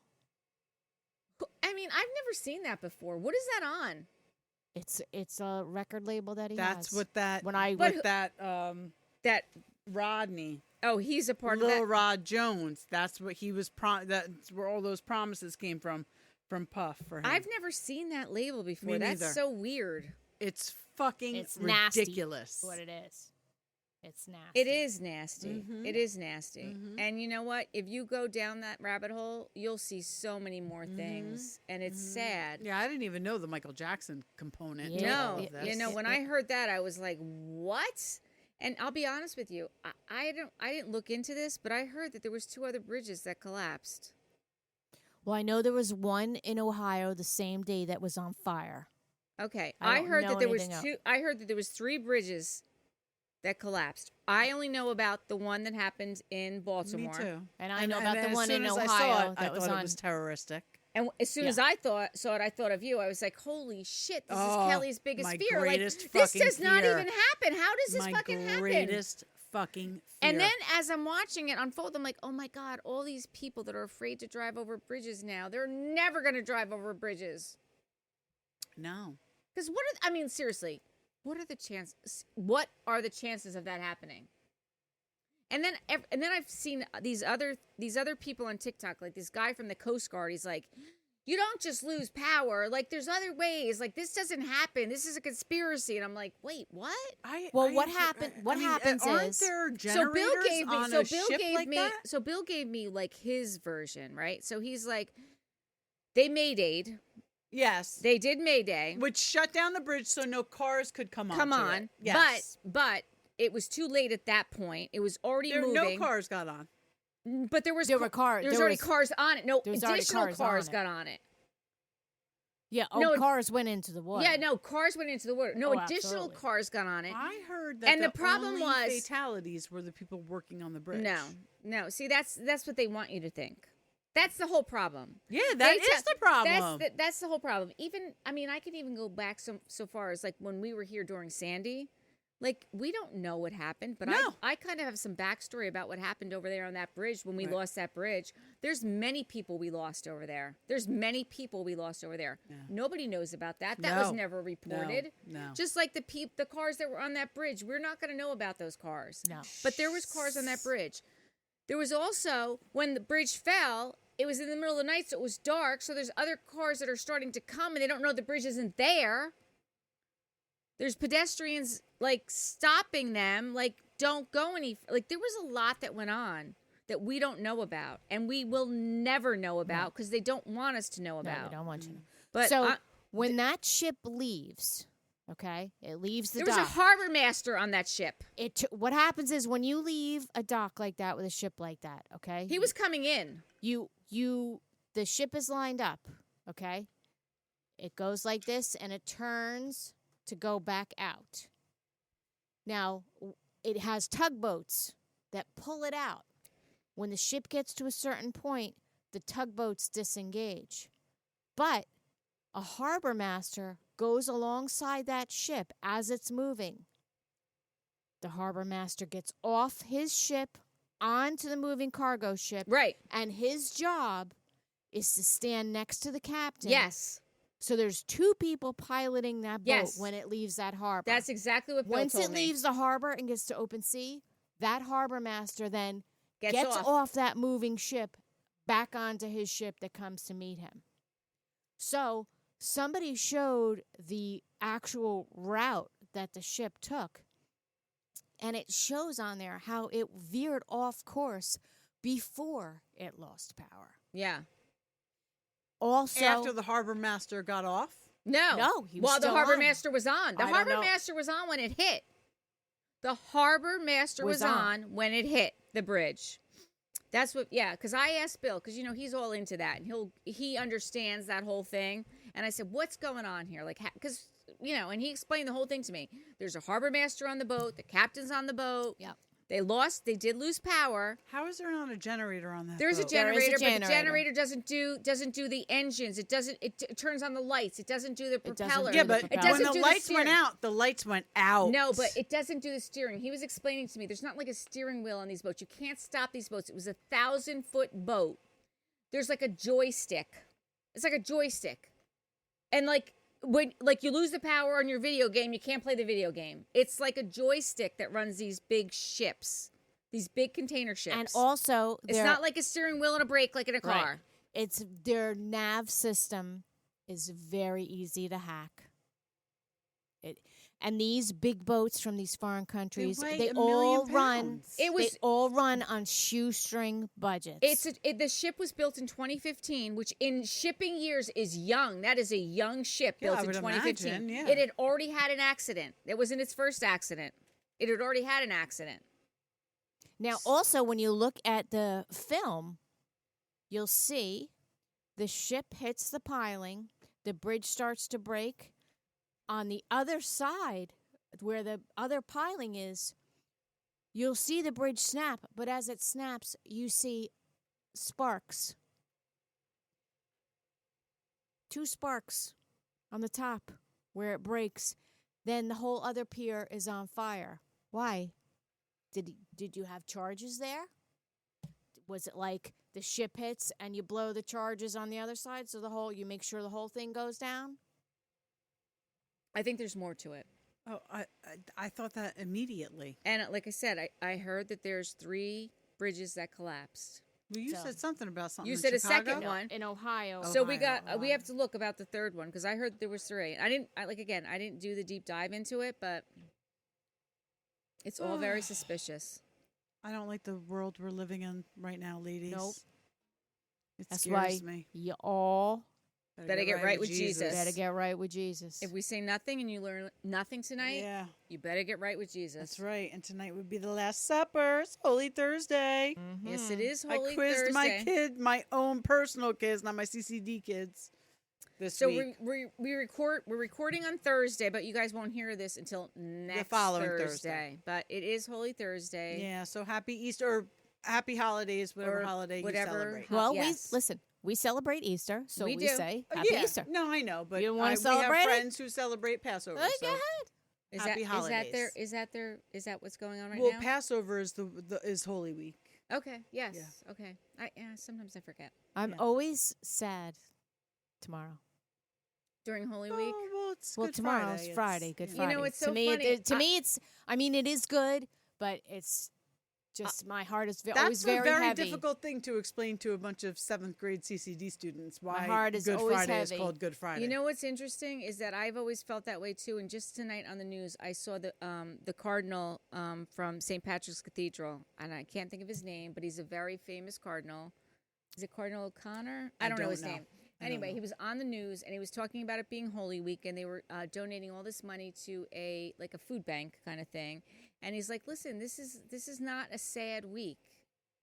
I mean, I've never seen that before. What is that on? it's a record label that he That's has. what that. When I But with that That Rodney, oh, he's a part of Lil that. Rod Jones. That's what he was. That's where all those promises came from Puff for him. I've never seen that label before. Me That's neither. so weird. It's fucking It's nasty. ridiculous. what it is. It's nasty. It is nasty. Mhm. It is nasty. Mhm. And you know what? If you go down that rabbit hole, you'll see so many more Mhm. things, and it's Mhm. sad. Yeah, I didn't even know the Michael Jackson component. to Yeah. all No, of this. you know, when I heard that, I was like, "What?" And I'll be honest with you, I didn't look into this, but I heard that there was 2 other bridges that collapsed. Well, I know there was one in Ohio the same day that was on fire. Okay, I I don't heard know that there was anything else. 2. I heard that there was 3 bridges that collapsed. I only know about the one that happened in Baltimore. Me too. And I know about and the as one soon in as Ohio I saw it, that I was thought on. it was terroristic. And as soon Yeah. as I saw it, I thought of you. I was like, "Holy shit! This Oh, is Kelly's biggest my fear. Like greatest this fucking does not fear. even happen. How does this My fucking happen?" greatest fucking fear. And then as I'm watching it unfold, I'm like, "Oh my god! All these people that are afraid to drive over bridges now, they're never going to drive over bridges." No. Because I mean, seriously, what are the chances? What are the chances of that happening? And then I've seen these other people on TikTok, like this guy from the Coast Guard. He's like, "You don't just lose power. Like there's other ways. Like this doesn't happen. This is a conspiracy." And I'm like, "Wait, what?" What happens aren't is- there So Bill generators gave me. on So a Bill ship gave like me. that? So Bill gave me like his version, right? So he's like, they Maydayed. Yes. They did Mayday. Which shut down the bridge so no cars could come Come onto on, it. Yes. but it was too late at that point. It was already no moving. cars got on. But there were cars. There was already cars on it. No, there was already additional cars on it. got on it. Yeah. Oh, No, cars went into the water. Yeah, no, cars went into the water. No, Oh, additional absolutely. cars got on it. I heard that And the problem only was- fatalities were the people working on the bridge. No. See, that's what they want you to think. That's the whole problem. Yeah, that They is the problem. That's the whole problem. Even, I mean, I can even go back so far as like when we were here during Sandy. Like, we don't know what happened, but No. I kind of have some backstory about what happened over there on that bridge when we Right. lost that bridge. There's many people we lost over there. Yeah. Nobody knows about that. That was No. never reported. No. Just like the cars that were on that bridge. We're not going to know about those cars. No. But there was cars on that bridge. There was also, when the bridge fell, it was in the middle of the night, so it was dark. So there's other cars that are starting to come, and they don't know the bridge isn't there. There's pedestrians, like, stopping them, like, don't go any... Like, there was a lot that went on that we don't know about, and we will never know about because they don't want us to know No, about. they don't want you to know. But So when that ship leaves, okay, it leaves the there was dock. a harbor master on that ship. What happens is when you leave a dock like that with a ship like that, okay, He was coming in. the ship is lined up, okay. It goes like this, and it turns to go back out. Now, it has tugboats that pull it out. When the ship gets to a certain point, the tugboats disengage. But a harbor master goes alongside that ship as it's moving. The harbor master gets off his ship onto the moving cargo ship. Right. And his job is to stand next to the captain. Yes. So there's two people piloting that boat Yes. when it leaves that harbor. That's exactly what Bill Once told it me. leaves the harbor and gets to open sea, that harbor master then Gets off that moving ship back onto his ship that comes to meet him. So somebody showed the actual route that the ship took, and it shows on there how it veered off course before it lost power. Yeah. Also, After the harbor master got off? No, he was While the still harbor on. master was on. The I don't harbor know. master was on when it hit. The harbor master was on when it hit the bridge. That's what, yeah, because I asked Bill, because, you know, he's all into that, and he understands that whole thing. And I said, what's going on here? Like, because, you know, and he explained the whole thing to me. There's a harbor master on the boat. The captain's on the boat. Yep. They did lose power. How is there not a generator on that There's a boat? generator, There is a but the generator doesn't do the engines. It turns on the lights. It doesn't do the doesn't propeller. do Yeah, the but it propeller. doesn't when the do lights steering. went out, the lights went out. No, but it doesn't do the steering. He was explaining to me there's not like a steering wheel on these boats. You can't stop these boats. It was a 1,000-foot boat. There's like a joystick. It's like a joystick. And like when you lose the power on your video game, you can't play the video game. It's like a joystick that runs these big ships. These big container ships. And also, it's not like a steering wheel and a brake like in a car. Right. It's their nav system is very easy to hack. And these big boats from these foreign countries, weigh they a all million run. pounds. They all run on shoestring budgets. The ship was built in 2015, which in shipping years is young. That is a young ship Yeah, built I in would 2015. imagine, yeah. It had already had an accident. It wasn't its first accident. It had already had an accident. Now, also, when you look at the film, you'll see the ship hits the piling, the bridge starts to break. On the other side, where the other piling is, you'll see the bridge snap, but as it snaps, you see sparks. 2 sparks on the top where it breaks. Then the whole other pier is on fire. Why? Did you have charges there? Was it like the ship hits and you blow the charges on the other side so you make sure the whole thing goes down? I think there's more to it. Oh, I thought that immediately. And like I said, I heard that there's 3 bridges that collapsed. Well, you So- said something about something You in said a Chicago? second one. In Ohio. So we Ohio. have to look about the third one because I heard there was 3. I didn't do the deep dive into it, but it's all very suspicious. I don't like the world we're living in right now, ladies. Nope. It That's scares why me. you all Better get right with Jesus. Better get right with Jesus. If we say nothing and you learn nothing tonight, Yeah, you better get right with Jesus. that's right. And tonight would be the Last Supper. It's Holy Thursday. Yes, it is Holy I quizzed Thursday. my kid, my own personal kids, not my CCD kids, this So week. we're recording on Thursday, but you guys won't hear this until next following Thursday. Thursday. But it is Holy Thursday. Yeah, so happy Easter, or happy holidays, whatever Or holiday whatever you celebrate. Well, Yes. we celebrate Easter, so We we do. say Oh, Happy yeah. Easter. No, I know, but You don't wanna we celebrate have it? friends who celebrate Passover. Go so. ahead. Is Happy that holidays. is that what's going on right Well, now? Passover is is Holy Week. Okay. Yes. Yeah. Okay. Sometimes I forget I'm Yeah. always sad tomorrow. during Holy Week. Oh, well, it's Well, Good tomorrow's Friday. Good yeah. Friday. You know, it's to so me, funny. To me, it's. I mean, it is good, but it's just my heart is always That's very a very heavy. difficult thing to explain to a bunch of 7th grade CCD students. Why heart is Good always Friday is heavy. called Good Friday. You know what's interesting is that I've always felt that way too. And just tonight on the news, I saw the cardinal from St. Patrick's Cathedral, and I can't think of his name, but he's a very famous cardinal. Is it Cardinal O'Connor? I don't know his name. Anyway, he was on the news and he was talking about it being Holy Week, and they were donating all this money to a food bank kind of thing. And he's like, "Listen, this is not a sad week."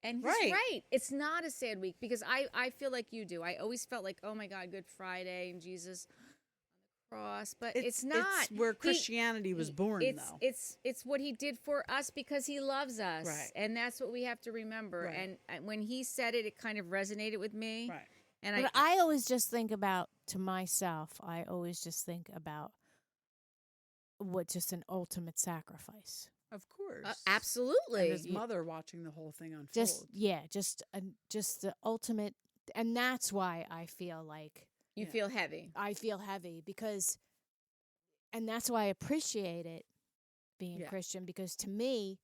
And he's right. It's not a sad week because I feel like you do. I always felt like, oh my God, Good Friday and Jesus on the cross, but it's not. It's where Christianity was born, though. It's what he did for us because he loves us, Right. and that's what we have to remember. Right. And when he said it, it kind of resonated with me. Right. And But I always just think about, to myself, I always just think about what just an ultimate sacrifice. Of course. absolutely. And his mother watching the whole thing unfold. Just the ultimate, and that's why I feel like You feel heavy. I feel heavy because, and that's why I appreciate it being Christian, because to me,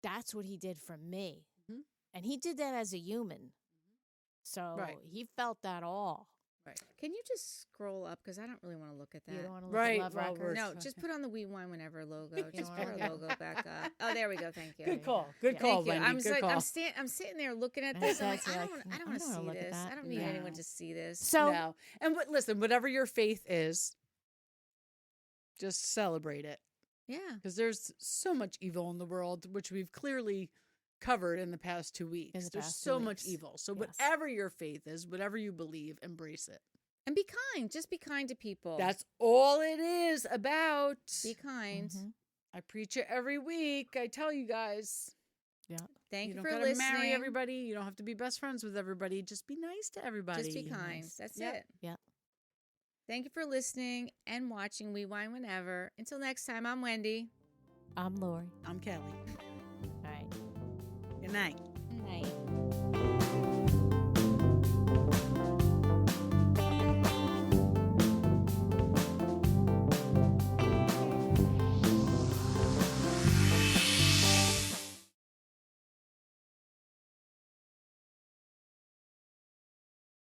that's what he did for me. Mhm. And he did that as a human. So he felt that all. Right. Can you just scroll up because I don't really want to look at that. You don't want to look Right, at Love well, Records? No, just put on the We Wine Whenever logo. Just wanna put our look at logo back up. Oh, there we go. Thank you. Good call. Good Yeah. call, Thank you. Wendy. I'm Good like, call. I'm sitting there looking at And this. I'm like, that's I like, don't I want to don't see wanna look at this. that. I don't need No. anyone to see this. So No. And listen, whatever your faith is, just celebrate it. Yeah. Because there's so much evil in the world, which we've clearly covered in the past 2 weeks. In the There's past so 2 much weeks. evil. So Yes. whatever your faith is, whatever you believe, embrace it. And be kind. Just be kind to people. That's all it is about. Be kind. Mhm. I preach it every week. I tell you guys. Yeah. Thank You you don't for gotta listening. marry everybody. You don't have to be best friends with everybody. Just be nice to everybody. Just be kind. nice. That's Yep. it. Yeah. Thank you for listening and watching We Wine Whenever. Until next time, I'm Wendy. I'm Lori. I'm Kelly. All right. Good night. Good night.